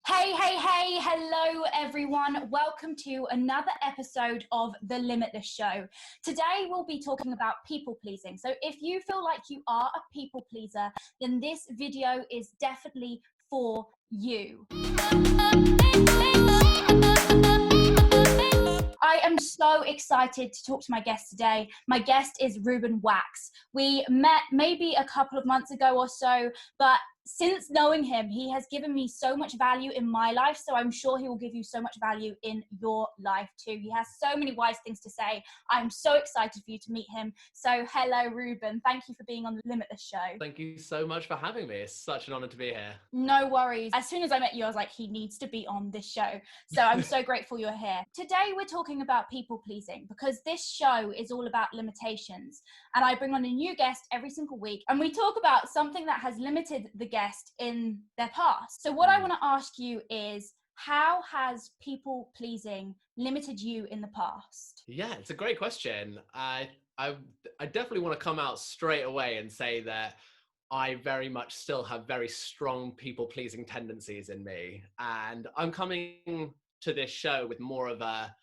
Hey, hello everyone. Welcome to another episode of The Limitless Show. Today we'll be talking about people pleasing. So if you feel like you are a people pleaser, then this video is definitely for you. I am so excited to talk to my guest today. My guest is Reuben Wachs. We met maybe a couple of months ago or so, but since knowing him, he has given me so much value in my life, so I'm sure he will give you so much value in your life too. He has so many wise things to say. I'm so excited for you to meet him. So hello, Reuben. Thank you for being on the Limitless Show. Thank you so much for having me. It's such an honor to be here. No worries. As soon as I met you, I was like, he needs to be on this show. So I'm so grateful you're here. Today, we're talking about people pleasing because this show is all about limitations. And I bring on a new guest every single week. And we talk about something that has limited the guest in their past. So what I want to ask you is, how has people pleasing limited you in the past? Yeah, it's a great question. I definitely want to come out straight away and say that I very much still have very strong people-pleasing tendencies in me. And I'm coming to this show with more of a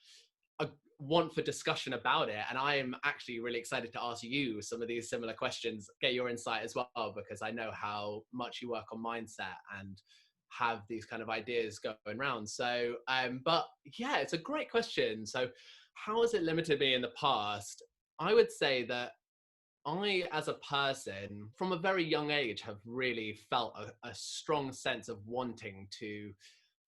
want for discussion about it. And I am actually really excited to ask you some of these similar questions, get your insight as well, because I know how much you work on mindset and have these kind of ideas going around. So, but yeah, it's a great question. So how has it limited me in the past? I would say that I, as a person, from a very young age, have really felt a strong sense of wanting to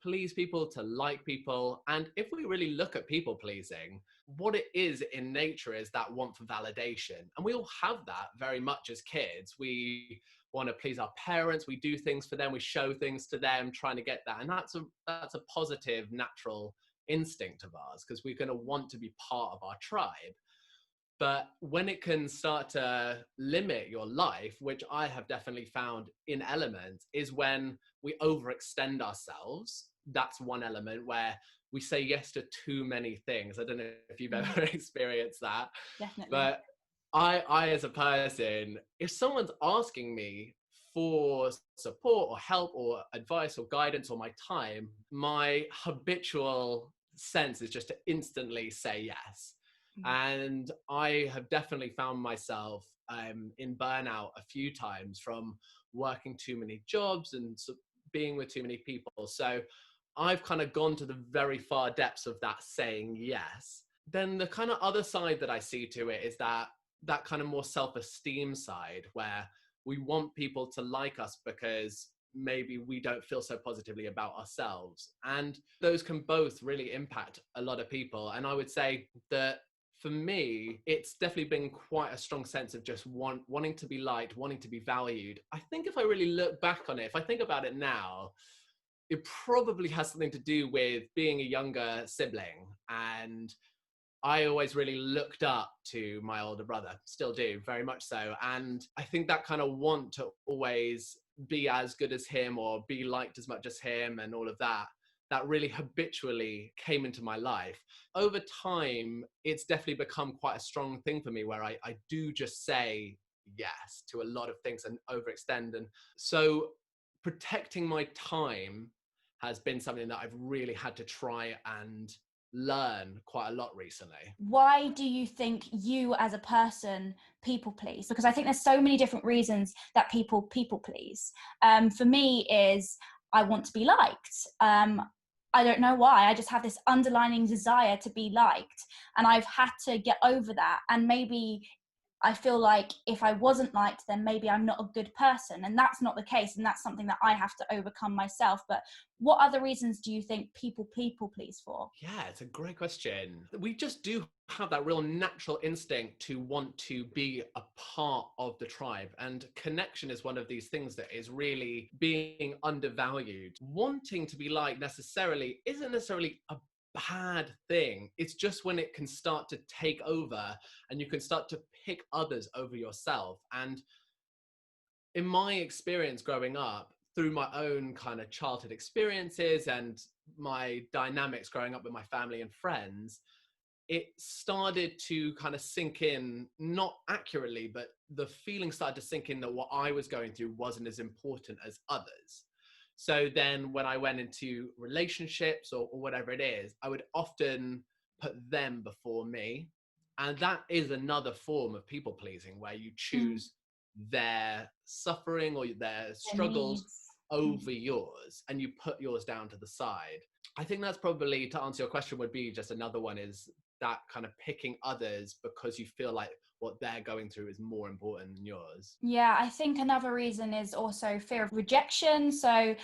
please people, to like people. And if we really look at people pleasing, what it is in nature is that want for validation. And we all have that very much as kids. We want to please our parents, we do things for them, we show things to them, trying to get that. And that's a positive, natural instinct of ours, because we're going to want to be part of our tribe. But when it can start to limit your life, which I have definitely found in elements, is when we overextend ourselves. That's one element where we say yes to too many things. I don't know if you've ever experienced that. Definitely. But I, as a person, if someone's asking me for support or help or advice or guidance or my time, my habitual sense is just to instantly say yes. And I have definitely found myself in burnout a few times from working too many jobs and being with too many people. So I've kind of gone to the very far depths of that saying yes. Then the kind of other side that I see to it is that kind of more self-esteem side, where we want people to like us because maybe we don't feel so positively about ourselves. And those can both really impact a lot of people. And I would say that for me, it's definitely been quite a strong sense of just wanting to be liked, wanting to be valued. I think if I really look back on it, if I think about it now, it probably has something to do with being a younger sibling. And I always really looked up to my older brother, still do, very much so. And I think that kind of want to always be as good as him or be liked as much as him and all of that, that really habitually came into my life. Over time, it's definitely become quite a strong thing for me where I do just say yes to a lot of things and overextend. And so protecting my time has been something that I've really had to try and learn quite a lot recently. Why do you think you as a person people please? Because I think there's so many different reasons that people please. For me is I want to be liked. I don't know why. I just have this underlining desire to be liked, and I've had to get over that. And maybe I feel like if I wasn't liked, then maybe I'm not a good person. And that's not the case. And that's something that I have to overcome myself. But what other reasons do you think people please for? Yeah, it's a great question. We just do have that real natural instinct to want to be a part of the tribe. And connection is one of these things that is really being undervalued. Wanting to be liked necessarily isn't necessarily a bad thing. It's just when it can start to take over and you can start to pick others over yourself. And in my experience growing up, through my own kind of childhood experiences and my dynamics growing up with my family and friends, it started to kind of sink in, not accurately, but the feeling started to sink in that what I was going through wasn't as important as others. So then when I went into relationships or whatever it is, I would often put them before me. And that is another form of people pleasing, where you Mm. choose their suffering or their Their struggles needs. over yours, and you put yours down to the side. I think that's probably, to answer your question, would be just another one, is that kind of picking others because you feel like what they're going through is more important than yours. Yeah, I think another reason is also fear of rejection. So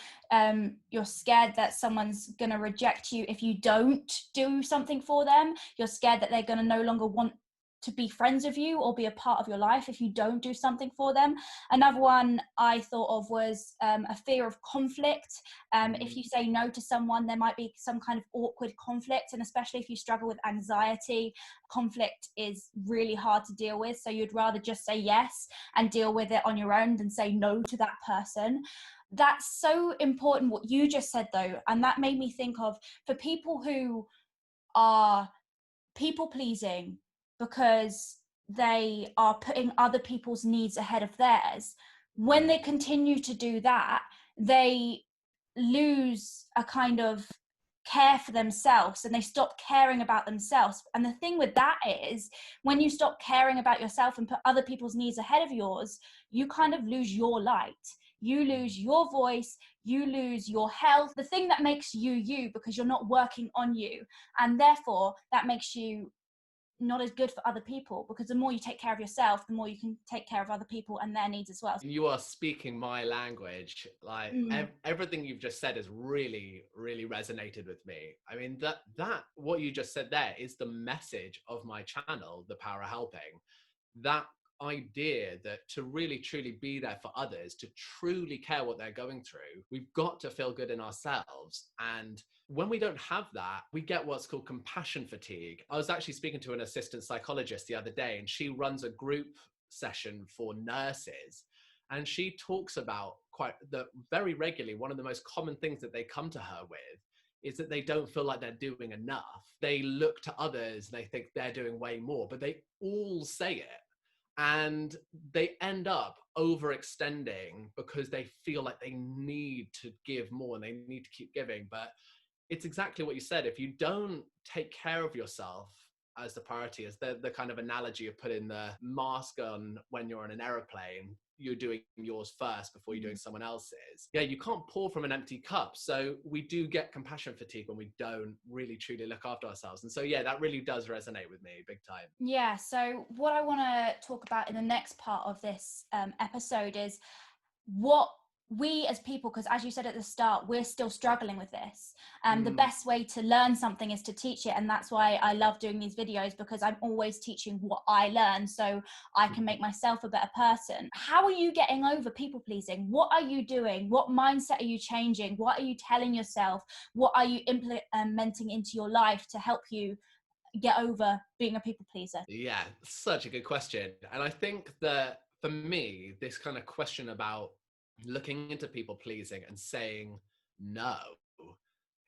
you're scared that someone's going to reject you if you don't do something for them. You're scared that they're going to no longer want to be friends with you or be a part of your life if you don't do something for them. Another one I thought of was a fear of conflict. If you say no to someone, there might be some kind of awkward conflict, and especially if you struggle with anxiety, conflict is really hard to deal with. So you'd rather just say yes and deal with it on your own than say no to that person. That's so important what you just said though, and that made me think of, for people who are people pleasing because they are putting other people's needs ahead of theirs, when they continue to do that, they lose a kind of care for themselves and they stop caring about themselves. And the thing with that is, when you stop caring about yourself and put other people's needs ahead of yours, you kind of lose your light, you lose your voice, you lose your health, the thing that makes you you, because you're not working on you. And therefore that makes you not as good for other people, because the more you take care of yourself, the more you can take care of other people and their needs as well. You are speaking my language. Like everything you've just said has really, really resonated with me. I mean, that what you just said there is the message of my channel, The Power of Helping. That idea that to really truly be there for others, to truly care what they're going through, we've got to feel good in ourselves. And when we don't have that, we get what's called compassion fatigue. I was actually speaking to an assistant psychologist the other day, and she runs a group session for nurses, and she talks about very regularly, one of the most common things that they come to her with is that they don't feel like they're doing enough. They look to others and they think they're doing way more, but they all say it. And they end up overextending because they feel like they need to give more and they need to keep giving. But it's exactly what you said. If you don't take care of yourself as the priority, as the kind of analogy of putting the mask on when you're on an aeroplane, you're doing yours first before you're doing someone else's. Yeah, you can't pour from an empty cup. So we do get compassion fatigue when we don't really truly look after ourselves. And so, yeah, that really does resonate with me big time. Yeah, so what I want to talk about in the next part of this episode is what we as people, because as you said at the start, we're still struggling with this. The best way to learn something is to teach it, and that's why I love doing these videos, because I'm always teaching what I learn so I can make myself a better person. How are you getting over people pleasing? What are you doing? What mindset are you changing? What are you telling yourself? What are you implementing into your life to help you get over being a people pleaser? Yeah, such a good question. And I think that for me, this kind of question about looking into people pleasing and saying no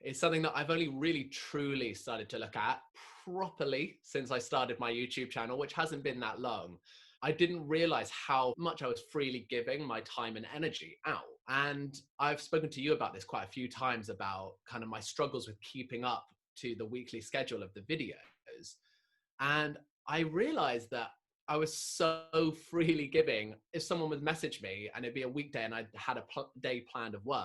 is something that I've only really truly started to look at properly since I started my YouTube channel, which hasn't been that long. I didn't realize how much I was freely giving my time and energy out. And I've spoken to you about this quite a few times, about kind of my struggles with keeping up to the weekly schedule of the videos. And I realized that I was so freely giving. If someone would message me and it'd be a weekday and I had a day planned of work,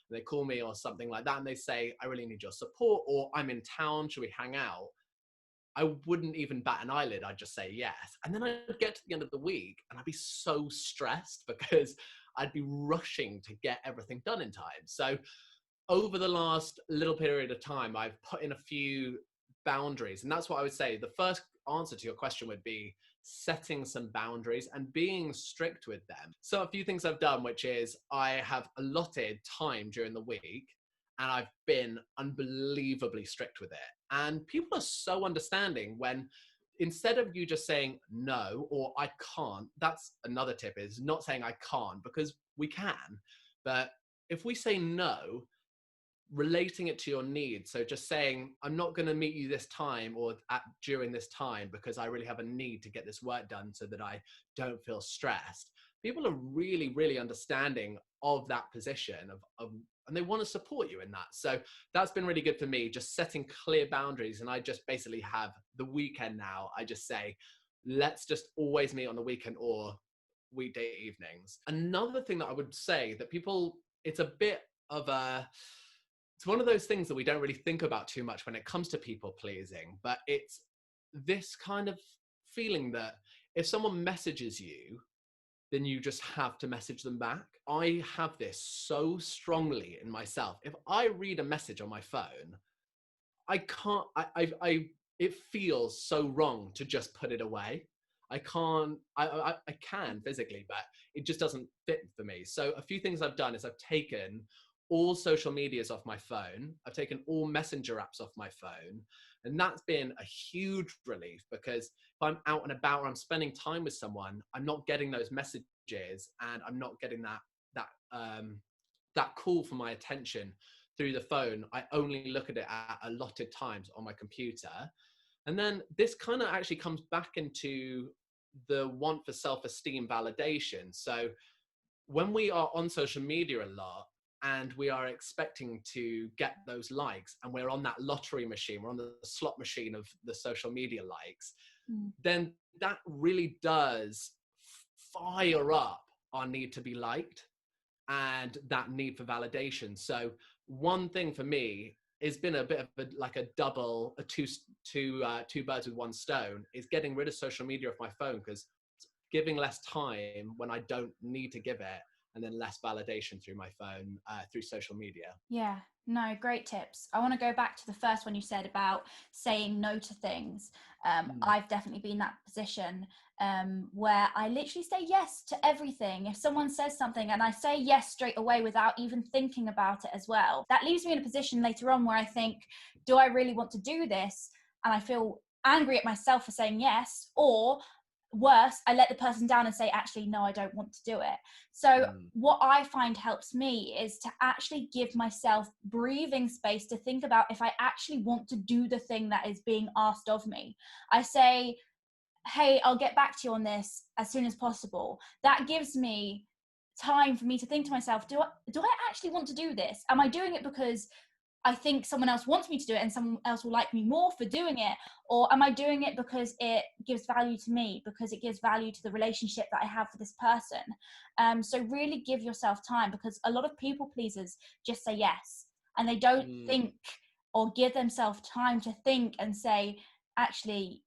and they call me or something like that, and they say, I really need your support, or I'm in town, should we hang out? I wouldn't even bat an eyelid. I'd just say yes. And then I'd get to the end of the week and I'd be so stressed because I'd be rushing to get everything done in time. So over the last little period of time, I've put in a few boundaries. And that's what I would say. The first answer to your question would be setting some boundaries and being strict with them. So a few things I've done, which is I have allotted time during the week and I've been unbelievably strict with it. And people are so understanding when, instead of you just saying no or I can't, that's another tip, is not saying I can't, because we can. But if we say no, relating it to your needs, so just saying I'm not going to meet you this time or during this time because I really have a need to get this work done so that I don't feel stressed, people are really, really understanding of that position of and they want to support you in that. So that's been really good for me, just setting clear boundaries. And I just basically have the weekend now. I just say, let's just always meet on the weekend or weekday evenings. Another thing that I would say that people, it's a bit of it's one of those things that we don't really think about too much when it comes to people pleasing, but it's this kind of feeling that if someone messages you, then you just have to message them back. I have this so strongly in myself. If I read a message on my phone, I can't, it feels so wrong to just put it away. I can't, I can physically, but it just doesn't fit for me. So a few things I've done is I've taken all social medias off my phone. I've taken all messenger apps off my phone. And that's been a huge relief, because if I'm out and about or I'm spending time with someone, I'm not getting those messages and I'm not getting that call for my attention through the phone. I only look at it at allotted times on my computer. And then this kind of actually comes back into the want for self-esteem validation. So when we are on social media a lot and we are expecting to get those likes, and we're on that lottery machine, we're on the slot machine of the social media likes, then that really does fire up our need to be liked and that need for validation. So one thing for me has been a bit of two birds with one stone, is getting rid of social media off my phone, because giving less time when I don't need to give it, and then less validation through my phone, through social media. Yeah, no, great tips. I want to go back to the first one you said about saying no to things. I've definitely been in that position where I literally say yes to everything. If someone says something and I say yes straight away without even thinking about it as well, that leaves me in a position later on where I think, do I really want to do this? And I feel angry at myself for saying yes, or worse, I let the person down and say, actually, no, I don't want to do it. So what I find helps me is to actually give myself breathing space to think about if I actually want to do the thing that is being asked of me. I say, hey, I'll get back to you on this as soon as possible. That gives me time for me to think to myself, do I actually want to do this? Am I doing it because I think someone else wants me to do it and someone else will like me more for doing it? Or am I doing it because it gives value to me, because it gives value to the relationship that I have for this person? So really give yourself time, because a lot of people pleasers just say yes and they don't think or give themselves time to think and say, actually,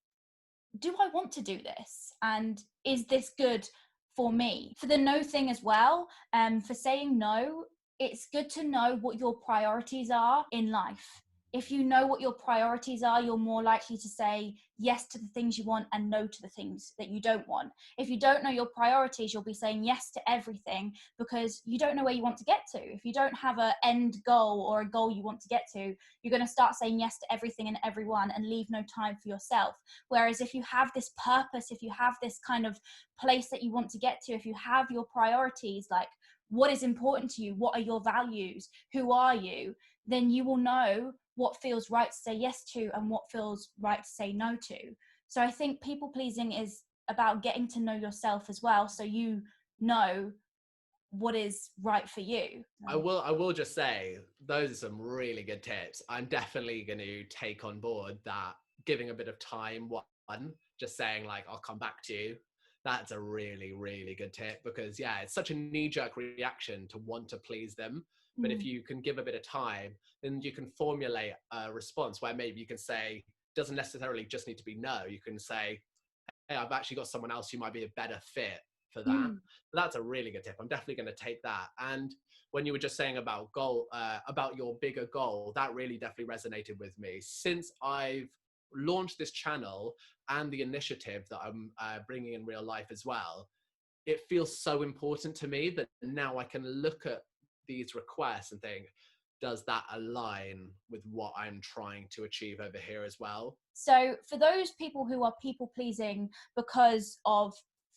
do I want to do this? And is this good for me? For the no thing as well, for saying no, it's good to know what your priorities are in life. If you know what your priorities are, you're more likely to say yes to the things you want and no to the things that you don't want. If you don't know your priorities, you'll be saying yes to everything because you don't know where you want to get to. If you don't have an end goal or a goal you want to get to, you're going to start saying yes to everything and everyone and leave no time for yourself. Whereas if you have this purpose, if you have this kind of place that you want to get to, if you have your priorities, like what is important to you, what are your values, who are you, then you will know what feels right to say yes to and what feels right to say no to. So I think people pleasing is about getting to know yourself as well, so you know what is right for you. I will just say those are some really good tips. I'm definitely going to take on board that giving a bit of time, just saying like, I'll come back to you. That's a really, really good tip, because yeah, it's such a knee-jerk reaction to want to please them. But if you can give a bit of time, then you can formulate a response where maybe you can say, doesn't necessarily just need to be no. You can say, hey, I've actually got someone else who might be a better fit for that. That's a really good tip. I'm definitely going to take that. And when you were just saying about about your bigger goal, that really definitely resonated with me. Since I've launched this channel and the initiative that I'm bringing in real life as well, it feels so important to me that now I can look at these requests and think, does that align with what I'm trying to achieve over here as well? So for those people who are people pleasing because of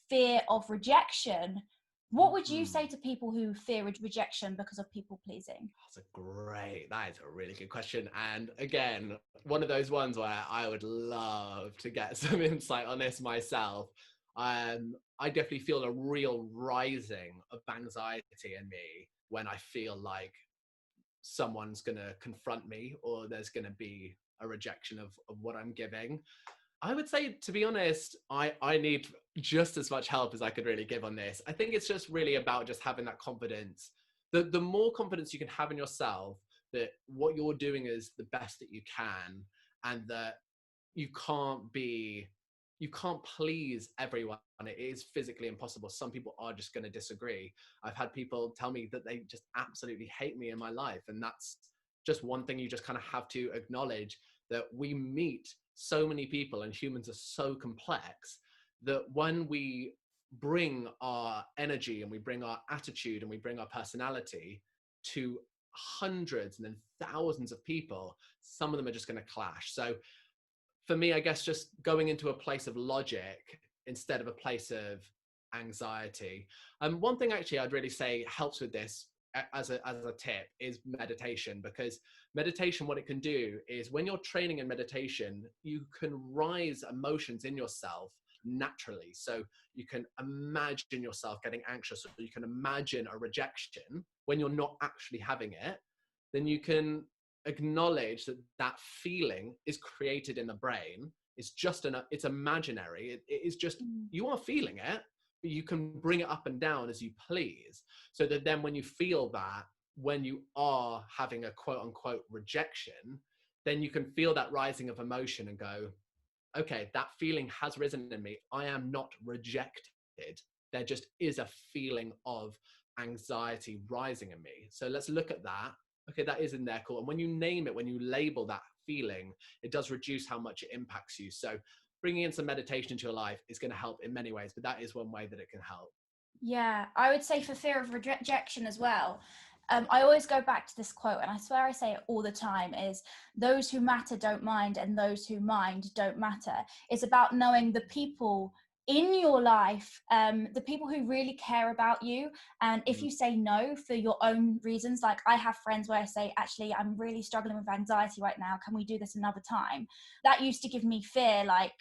fear of rejection, what would you say to people who fear rejection because of people pleasing? That is a really good question. And again, one of those ones where I would love to get some insight on this myself. I definitely feel a real rising of anxiety in me when I feel like someone's going to confront me or there's going to be a rejection of what I'm giving. I would say, to be honest, I need just as much help as I could really give on this. I think it's just really about just having that confidence. The more confidence you can have in yourself that what you're doing is the best that you can, and that you can't be, you can't please everyone. It is physically impossible. Some people are just going to disagree. I've had people tell me that they just absolutely hate me in my life. And that's just one thing you just kind of have to acknowledge, that we meet so many people and humans are so complex that when we bring our energy and we bring our attitude and we bring our personality to hundreds and then thousands of people, some of them are just going to clash. So for me, I guess just going into a place of logic instead of a place of anxiety. One thing actually I'd really say helps with this as a tip is meditation, because meditation, what it can do is when you're training in meditation, you can rise emotions in yourself naturally. So you can imagine yourself getting anxious, or you can imagine a rejection when you're not actually having it. Then you can acknowledge that that feeling is created in the brain. It's just it's imaginary. It is just, you are feeling it, but you can bring it up and down as you please, so that then when you feel that, when you are having a quote unquote rejection, then you can feel that rising of emotion and go, okay, that feeling has risen in me. I am not rejected. There just is a feeling of anxiety rising in me. So let's look at that. Okay, that is in there, cool. And when you name it, when you label that feeling, it does reduce how much it impacts you. So bringing in some meditation into your life is going to help in many ways, but that is one way that it can help. Yeah, I would say for fear of rejection as well. I always go back to this quote, and I swear I say it all the time, is those who matter don't mind, and those who mind don't matter. It's about knowing the people in your life, the people who really care about you. And if you say no for your own reasons, like I have friends where I say, actually, I'm really struggling with anxiety right now. Can we do this another time? That used to give me fear, like,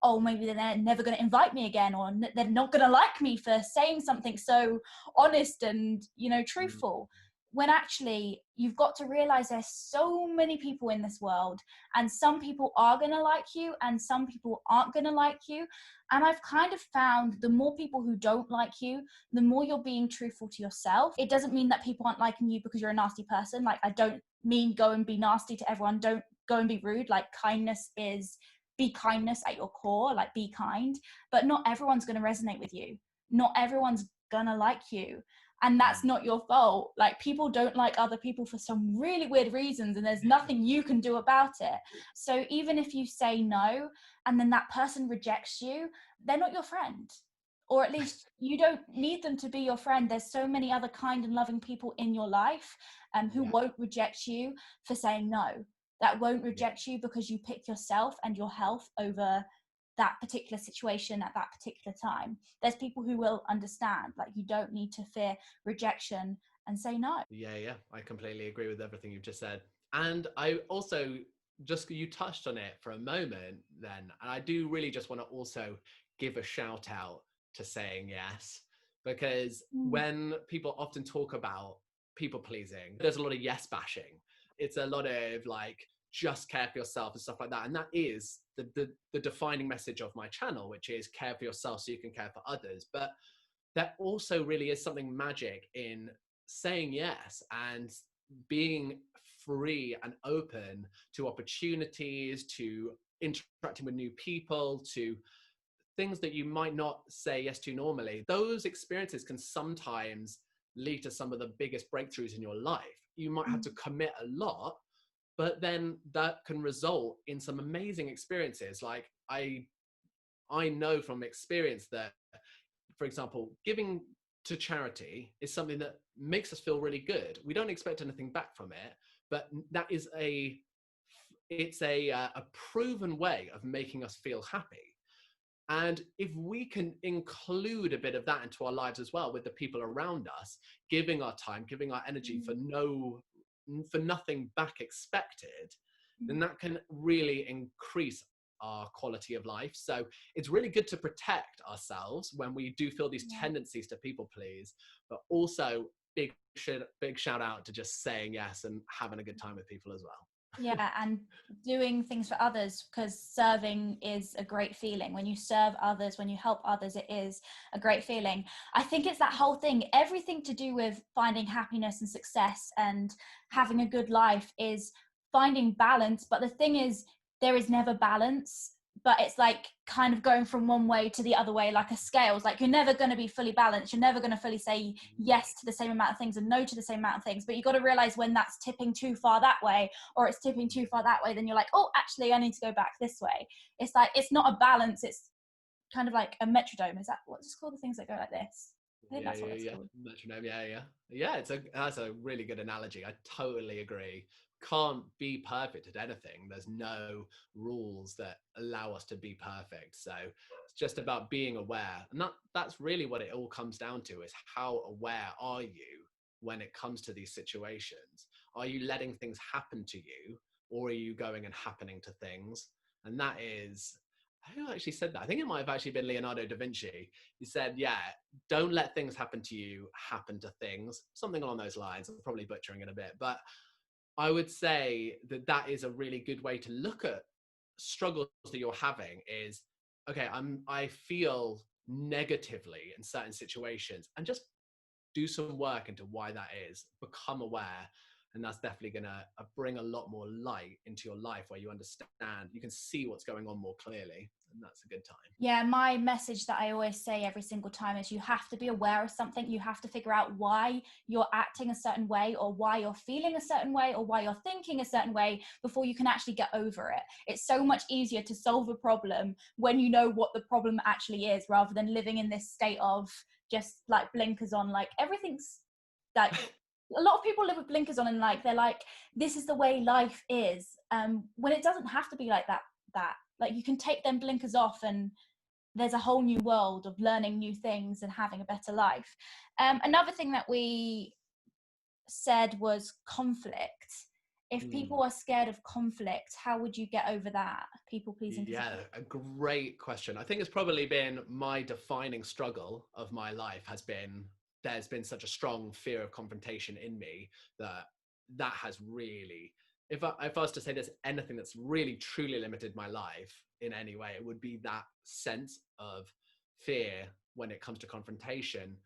oh, maybe they're never going to invite me again, or they're not going to like me for saying something so honest and, truthful. When actually you've got to realize there's so many people in this world, and some people are going to like you and some people aren't going to like you. And I've kind of found the more people who don't like you, the more you're being truthful to yourself. It doesn't mean that people aren't liking you because you're a nasty person. Like, I don't mean go and be nasty to everyone. Don't go and be rude. Like, kindness is, be kindness at your core, like be kind, but not everyone's going to resonate with you. Not everyone's going to like you. And that's not your fault. Like, people don't like other people for some really weird reasons, and there's nothing you can do about it. So even if you say no and then that person rejects you, they're not your friend. Or at least you don't need them to be your friend. There's so many other kind and loving people in your life who won't reject you for saying no, that won't reject you because you pick yourself and your health over that particular situation at that particular time. There's people who will understand. Like, you don't need to fear rejection and say no. Yeah, I completely agree with everything you've just said. And I also, just, you touched on it for a moment then, and I do really just want to also give a shout out to saying yes, because when people often talk about people pleasing, there's a lot of yes bashing. It's a lot of like, just care for yourself and stuff like that. And that is the defining message of my channel, which is care for yourself so you can care for others. But there also really is something magic in saying yes and being free and open to opportunities, to interacting with new people, to things that you might not say yes to normally. Those experiences can sometimes lead to some of the biggest breakthroughs in your life. You might have to commit a lot, but then that can result in some amazing experiences. Like I know from experience that, for example, giving to charity is something that makes us feel really good. We don't expect anything back from it, but that is a proven way of making us feel happy. And if we can include a bit of that into our lives as well, with the people around us, giving our time, giving our energy for nothing back expected, then that can really increase our quality of life. So it's really good to protect ourselves when we do feel these tendencies to people please, but also big shout out to just saying yes and having a good time with people as well. Yeah, and doing things for others, because serving is a great feeling. When you serve others, when you help others, it is a great feeling. I think it's that whole thing, everything to do with finding happiness and success and having a good life is finding balance. But the thing is, there is never balance, but it's like kind of going from one way to the other way, like a scale. It's like you're never going to be fully balanced. You're never going to fully say yes to the same amount of things and no to the same amount of things. But you got to realize when that's tipping too far that way, or it's tipping too far that way, then you're like, oh, actually, I need to go back this way. It's like, it's not a balance. It's kind of like a metronome. Is that what's it called? The things that go like this? I think that's what it's called. Metronome. Yeah. That's a really good analogy. I totally agree. Can't be perfect at anything. There's no rules that allow us to be perfect. So it's just about being aware, and that's really what it all comes down to, is how aware are you when it comes to these situations? Are you letting things happen to you, or are you going and happening to things? And that is, who actually said that? I think it might have actually been Leonardo da Vinci. He said, yeah, don't let things happen to you, happen to things. Something along those lines. I'm probably butchering it a bit, but I would say that is a really good way to look at struggles that you're having is, okay, I feel negatively in certain situations, and just do some work into why that is, become aware. And that's definitely going to bring a lot more light into your life, where you understand, you can see what's going on more clearly. And that's a good time. Yeah, my message that I always say every single time is you have to be aware of something. You have to figure out why you're acting a certain way, or why you're feeling a certain way, or why you're thinking a certain way, before you can actually get over it. It's so much easier to solve a problem when you know what the problem actually is, rather than living in this state of just like blinkers on, like everything's like a lot of people live with blinkers on, and like they're like, this is the way life is, when it doesn't have to be like that. Like you can take them blinkers off, and there's a whole new world of learning new things and having a better life. Another thing that we said was conflict. If people are scared of conflict, how would you get over that? People pleasing. Yeah, a great question. I think it's probably been my defining struggle of my life, has been, there's been such a strong fear of confrontation in me that has really, if I was to say there's anything that's really truly limited my life in any way, it would be that sense of fear when it comes to confrontation.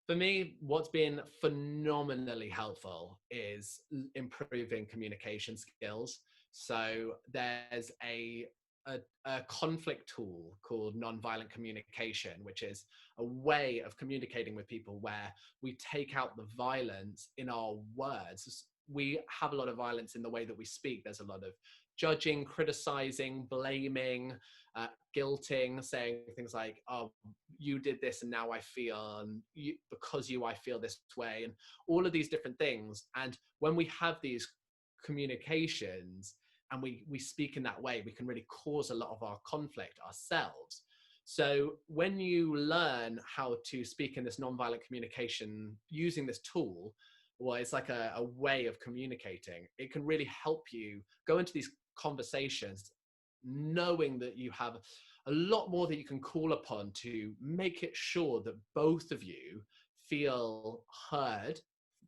For me, what's been phenomenally helpful is improving communication skills. So there's a conflict tool called nonviolent communication, which is a way of communicating with people where we take out the violence in our words. We have a lot of violence in the way that we speak. There's a lot of judging, criticizing, blaming, guilting, saying things like, oh, you did this and now I feel, and because I feel this way, and all of these different things. And when we have these communications and we speak in that way, we can really cause a lot of our conflict ourselves. So when you learn how to speak in this nonviolent communication using this tool, well, it's like a way of communicating. It can really help you go into these conversations knowing that you have a lot more that you can call upon to make it sure that both of you feel heard.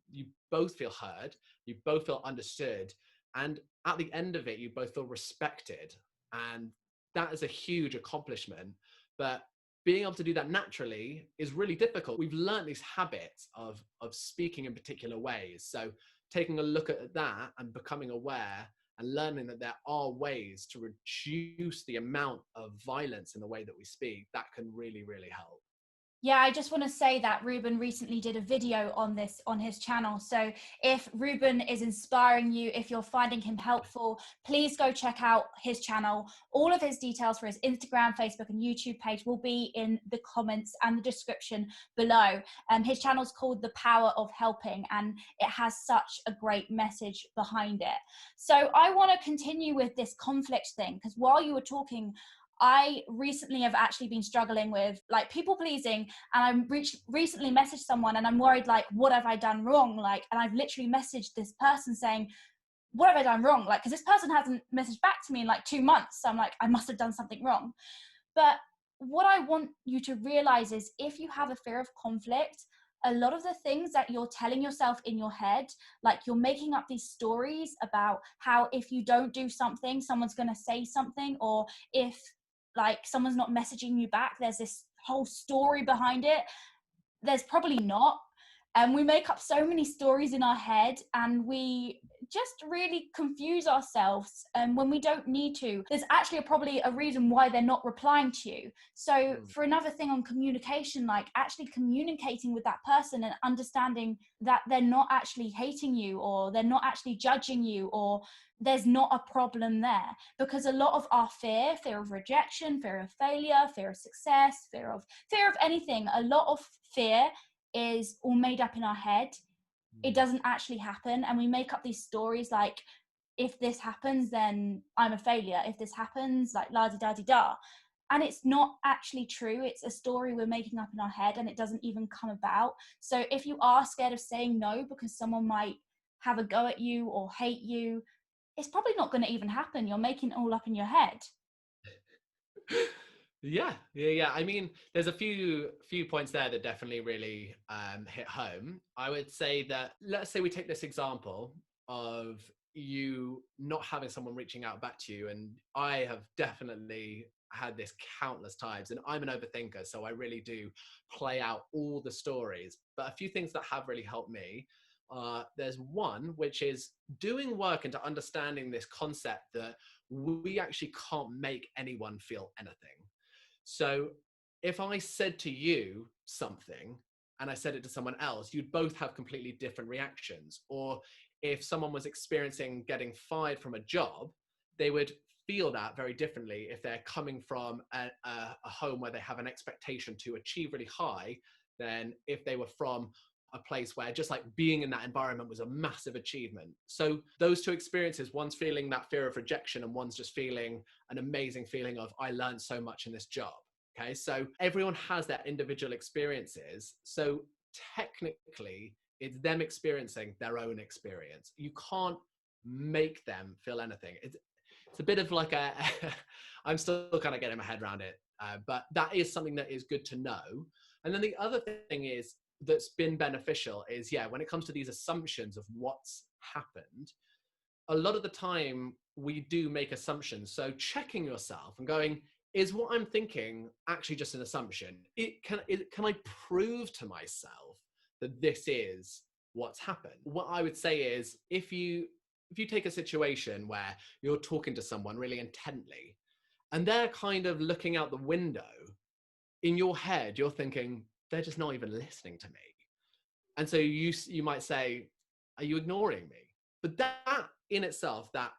You both feel heard, you both feel understood, and at the end of it, you both feel respected. And that is a huge accomplishment. But being able to do that naturally is really difficult. We've learned these habits of speaking in particular ways. So taking a look at that and becoming aware and learning that there are ways to reduce the amount of violence in the way that we speak, that can really, really help. Yeah, I just want to say that Reuben recently did a video on this on his channel. So if Reuben is inspiring you, if you're finding him helpful, please go check out his channel. All of his details for his Instagram, Facebook, and YouTube page will be in the comments and the description below. His channel is called The Power of Helping, and it has such a great message behind it. So I want to continue with this conflict thing, because while you were talking, I recently have actually been struggling with like people pleasing, and I recently messaged someone and I'm worried, like, what have I done wrong? Like, and I've literally messaged this person saying, what have I done wrong? Like, because this person hasn't messaged back to me in like 2 months. So I'm like, I must have done something wrong. But what I want you to realize is, if you have a fear of conflict, a lot of the things that you're telling yourself in your head, like you're making up these stories about how if you don't do something, someone's going to say something, or if like someone's not messaging you back, there's this whole story behind it. There's probably not. And we make up so many stories in our head, and we just really confuse ourselves when we don't need to. There's actually probably a reason why they're not replying to you. So for another thing on communication, like actually communicating with that person and understanding that they're not actually hating you, or they're not actually judging you, or there's not a problem there. Because a lot of our fear of rejection, fear of failure, fear of success, fear of anything, a lot of fear is all made up in our head. It doesn't actually happen, and we make up these stories like, if this happens then I'm a failure, if this happens like la di da di da, and it's not actually true. It's a story we're making up in our head, and it doesn't even come about. So if you are scared of saying no because someone might have a go at you or hate you, it's probably not going to even happen. You're making it all up in your head. Yeah. I mean, there's a few points there that definitely really hit home. I would say that, let's say we take this example of you not having someone reaching out back to you, and I have definitely had this countless times, and I'm an overthinker, so I really do play out all the stories. But a few things that have really helped me, there's one which is doing work into understanding this concept that we actually can't make anyone feel anything. So if I said to you something and I said it to someone else, you'd both have completely different reactions. Or if someone was experiencing getting fired from a job, they would feel that very differently if they're coming from a home where they have an expectation to achieve really high, than if they were from a place where just like being in that environment was a massive achievement. So those two experiences, one's feeling that fear of rejection and one's just feeling an amazing feeling of, I learned so much in this job. Okay, so everyone has their individual experiences. So technically it's them experiencing their own experience. You can't make them feel anything. It's a bit of like a I'm still kind of getting my head around it, but that is something that is good to know. And then the other thing is that's been beneficial is, when it comes to these assumptions of what's happened, a lot of the time we do make assumptions. So checking yourself and going, is what I'm thinking actually just an assumption? Can I prove to myself that this is what's happened? What I would say is, if you take a situation where you're talking to someone really intently and they're kind of looking out the window, in your head you're thinking, they're just not even listening to me. And so you might say, are you ignoring me? But that in itself, that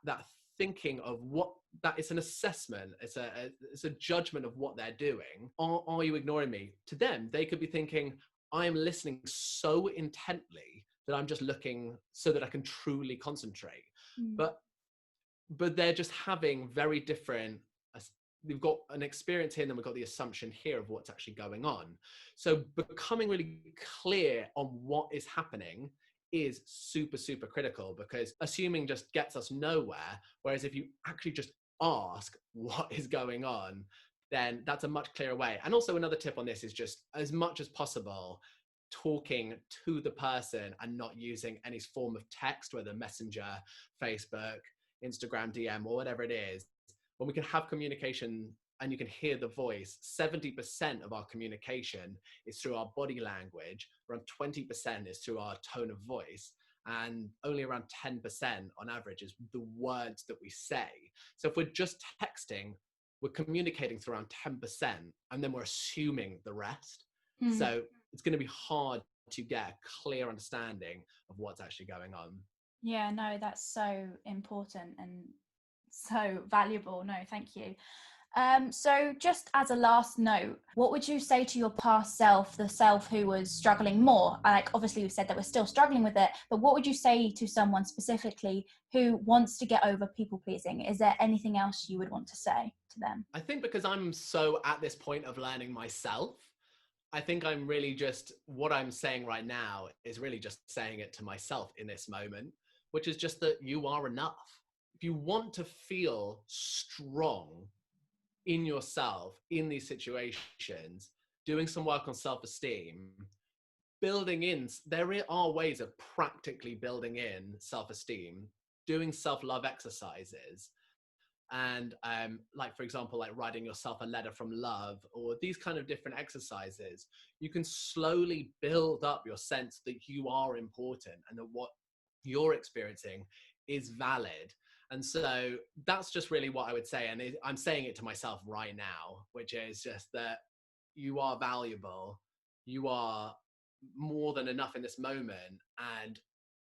thinking of what, that it's an assessment, it's a judgment of what they're doing. Are you ignoring me? To them, they could be thinking, I'm listening so intently that I'm just looking so that I can truly concentrate. But they're just having very different, we've got an experience here and then we've got the assumption here of what's actually going on. So becoming really clear on what is happening is super, super critical, because assuming just gets us nowhere. Whereas if you actually just ask what is going on, then that's a much clearer way. And also another tip on this is just, as much as possible, talking to the person and not using any form of text, whether Messenger, Facebook, Instagram DM, or whatever it is. When we can have communication and you can hear the voice, 70% of our communication is through our body language, around 20% is through our tone of voice, and only around 10% on average is the words that we say. So if we're just texting, we're communicating through around 10%, and then we're assuming the rest. So it's going to be hard to get a clear understanding of what's actually going on. Yeah, no, that's so important and so valuable. No, thank you. So just as a last note, what would you say to your past self, the self who was struggling more? Like, obviously we've said that we're still struggling with it, but what would you say to someone specifically who wants to get over people pleasing? Is there anything else you would want to say to them? I think because I'm so at this point of learning myself, I think I'm really just, what I'm saying right now is really just saying it to myself in this moment. which is just that you are enough. If you want to feel strong in yourself in these situations, doing some work on self-esteem, building in, there are ways of practically building in self-esteem, doing self-love exercises, and like, for example, like writing yourself a letter from love, or these kind of different exercises, you can slowly build up your sense that you are important and that what you're experiencing is valid. And so that's just really what I would say. And I'm saying it to myself right now, which is just that you are valuable, you are more than enough in this moment, and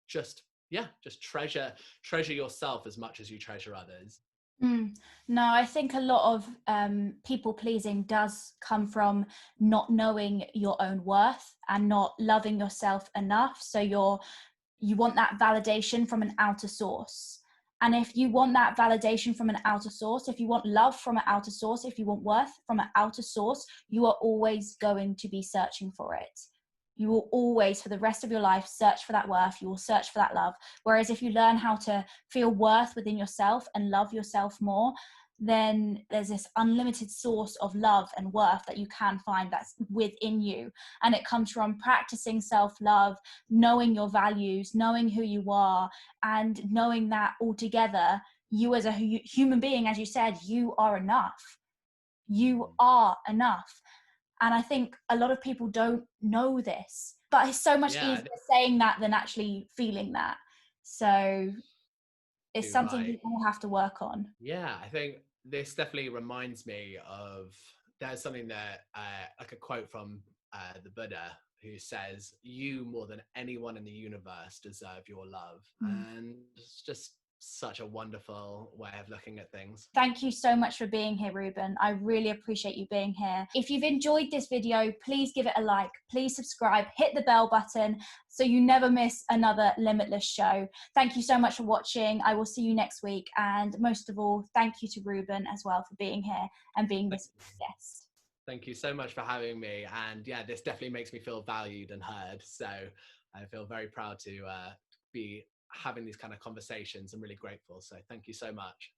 just, yeah, just treasure yourself as much as you treasure others. No, I think a lot of people pleasing does come from not knowing your own worth and not loving yourself enough. So you want that validation from an outer source. And if you want that validation from an outer source, if you want love from an outer source, if you want worth from an outer source, you are always going to be searching for it. You will always, for the rest of your life, search for that worth. You will search for that love. Whereas if you learn how to feel worth within yourself and love yourself more, then there's this unlimited source of love and worth that you can find that's within you. And it comes from practicing self-love, knowing your values, knowing who you are, and knowing that altogether, you as a human being, as you said, you are enough. You are enough. And I think a lot of people don't know this, but it's so much Yeah, easier saying that than actually feeling that. So it's you're something right. we all have to work on. Yeah, I think this definitely reminds me of, there's something that like a quote from the Buddha, who says, "You more than anyone in the universe deserve your love," Mm. and it's just such a wonderful way of looking at things. Thank you so much for being here, Reuben. I really appreciate you being here. If you've enjoyed this video, please give it a like, please subscribe, hit the bell button so you never miss another Limitless show. Thank you so much for watching. I will see you next week. And most of all, thank you to Reuben as well for being here and being this guest. Thank you so much for having me. And yeah, this definitely makes me feel valued and heard. So I feel very proud to be having these kind of conversations. I'm really grateful. So thank you so much.